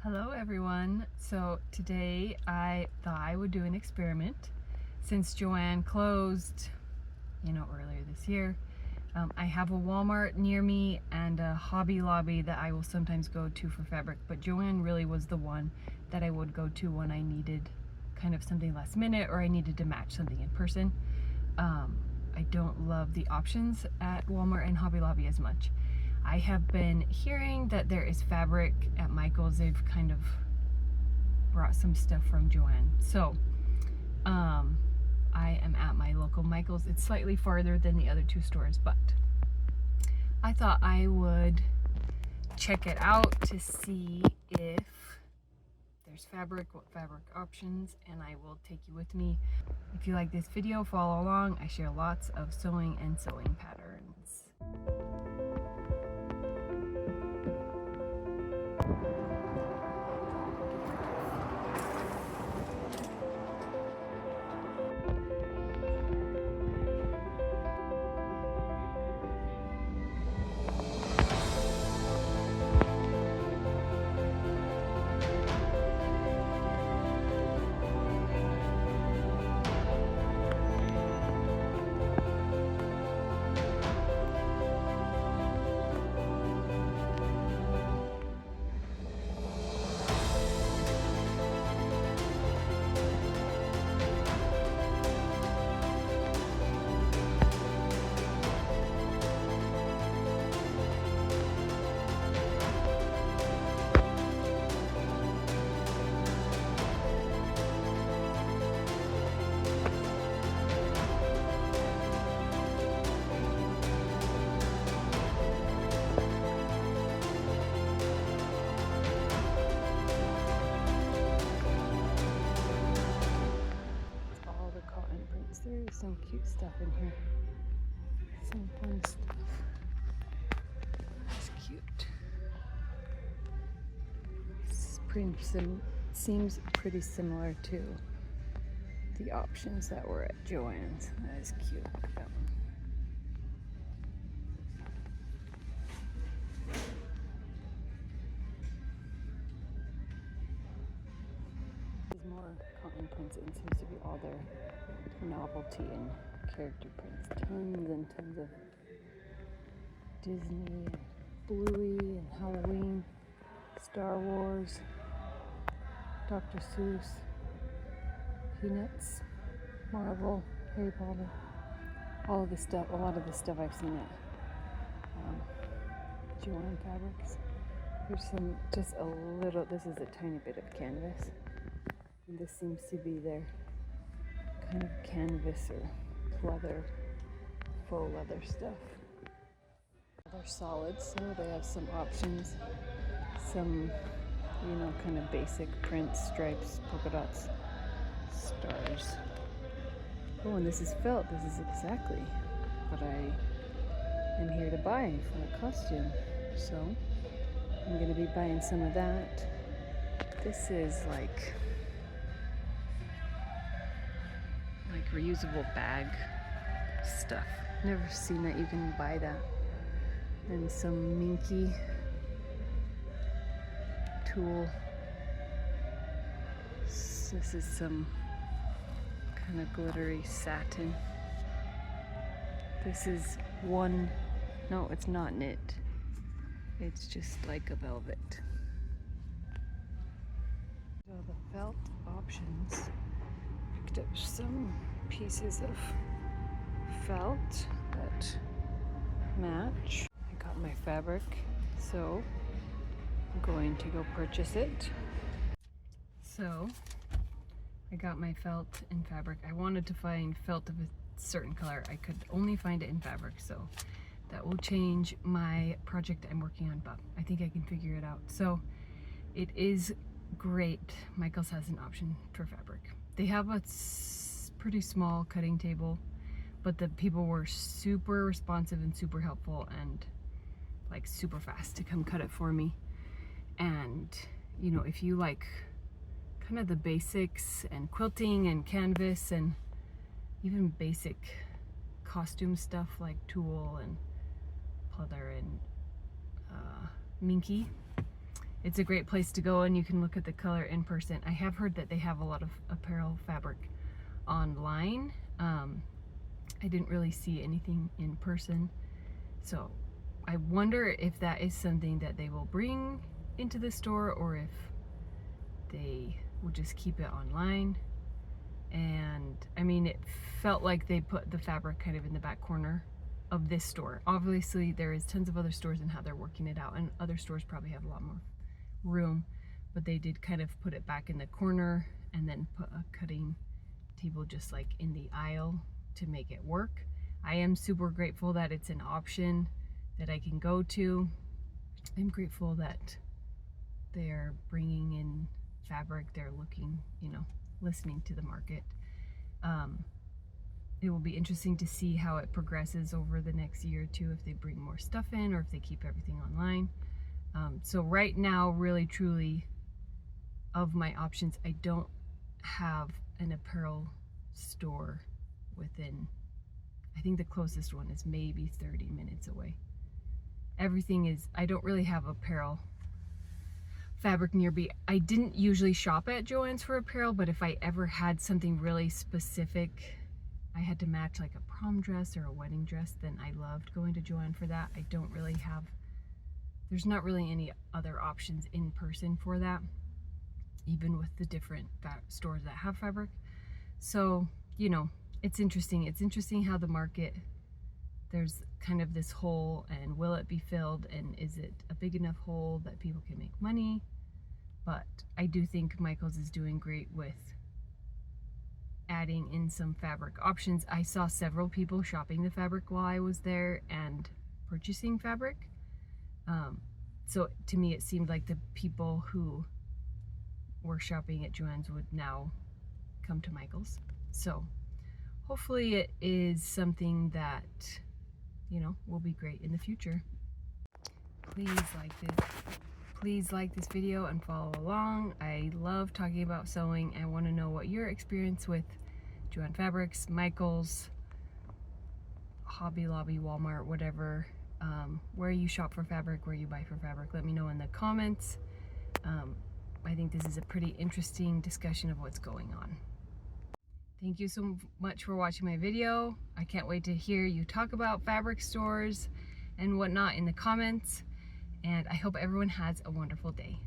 Hello everyone. So today I thought I would do an experiment since Joann closed, earlier this year. I have a Walmart near me and a Hobby Lobby that I will sometimes go to for fabric, but Joann really was the one that I would go to when I needed kind of something last minute or I needed to match something in person. I don't love the options at Walmart and Hobby Lobby as much. I have been hearing that there is fabric at Michael's. They've kind of brought some stuff from Joann. So I am at my local Michael's. It's slightly farther than the other two stores, but I thought I would check it out to see if there's fabric, what fabric options, and I will take you with me. If you like this video, follow along. I share lots of sewing and sewing patterns. There's some cute stuff in here. Some fun stuff. That's cute. This print seems pretty similar to the options that were at Joann's. That is cute. Look at that one. There's more cotton prints. It seems to be all their novelty and character prints. Tons and tons of Disney and Bluey and Halloween, Star Wars, Dr. Seuss, Peanuts, Marvel, Harry Potter, all of the stuff, a lot of the stuff I've seen at Joann Fabrics. Here's some, just a little, this is a tiny bit of canvas. And this seems to be their kind of canvas or leather, faux leather stuff. They're solid, so they have some options, some, kind of basic prints, stripes, polka dots, stars. Oh, and this is felt. This is exactly what I am here to buy for a costume. So I'm going to be buying some of that. This is like reusable bag stuff. Never seen that you can buy that. And some minky tulle. This is some kind of glittery satin. This is no, it's not knit. It's just like a velvet. So the felt options. Picked up some pieces of felt that match. I got my fabric, so I'm going to go purchase it. So I got my felt and fabric. I wanted to find felt of a certain color. I could only find it in fabric, so that will change my project I'm working on, but I think I can figure it out. So it is great. Michael's has an option for fabric. They have a pretty small cutting table, but the people were super responsive and super helpful and like super fast to come cut it for me. And if you like kind of the basics and quilting and canvas and even basic costume stuff like tulle and pleather and minky, it's a great place to go and you can look at the color in person. I have heard that they have a lot of apparel fabric online. I didn't really see anything in person, so I wonder if that is something that they will bring into the store or if they will just keep it online. And I mean, it felt like they put the fabric kind of in the back corner of this store. Obviously there is tons of other stores and how they're working it out, and other stores probably have a lot more room, but they did kind of put it back in the corner and then put a cutting table just like in the aisle to make it work. I am super grateful that it's an option that I can go to. I'm grateful that they're bringing in fabric, they're looking, you know, listening to the market. It will be interesting to see how it progresses over the next year or two, if they bring more stuff in or if they keep everything online. So right now, really truly, of my options, I don't have an apparel store within, I think the closest one is maybe 30 minutes away. Everything is, I don't really have apparel fabric nearby. I didn't usually shop at Joann's for apparel, but if I ever had something really specific, I had to match like a prom dress or a wedding dress, then I loved going to Joann for that. I don't really have, there's not really any other options in person for that, even with the different stores that have fabric. So, you know, it's interesting. It's interesting how the market, there's kind of this hole, and will it be filled, and is it a big enough hole that people can make money? But I do think Michael's is doing great with adding in some fabric options. I saw several people shopping the fabric while I was there and purchasing fabric. So to me, it seemed like the people who were shopping at Joann's would now come to Michael's. So hopefully it is something that, you know, will be great in the future. Please like this video and follow along. I love talking about sewing. I want to know what your experience with Joann Fabrics, Michael's, Hobby Lobby, Walmart, whatever, where you shop for fabric, where you buy for fabric. Let me know in the comments. I think this is a pretty interesting discussion of what's going on. Thank you so much for watching my video. I can't wait to hear you talk about fabric stores and whatnot in the comments. And I hope everyone has a wonderful day.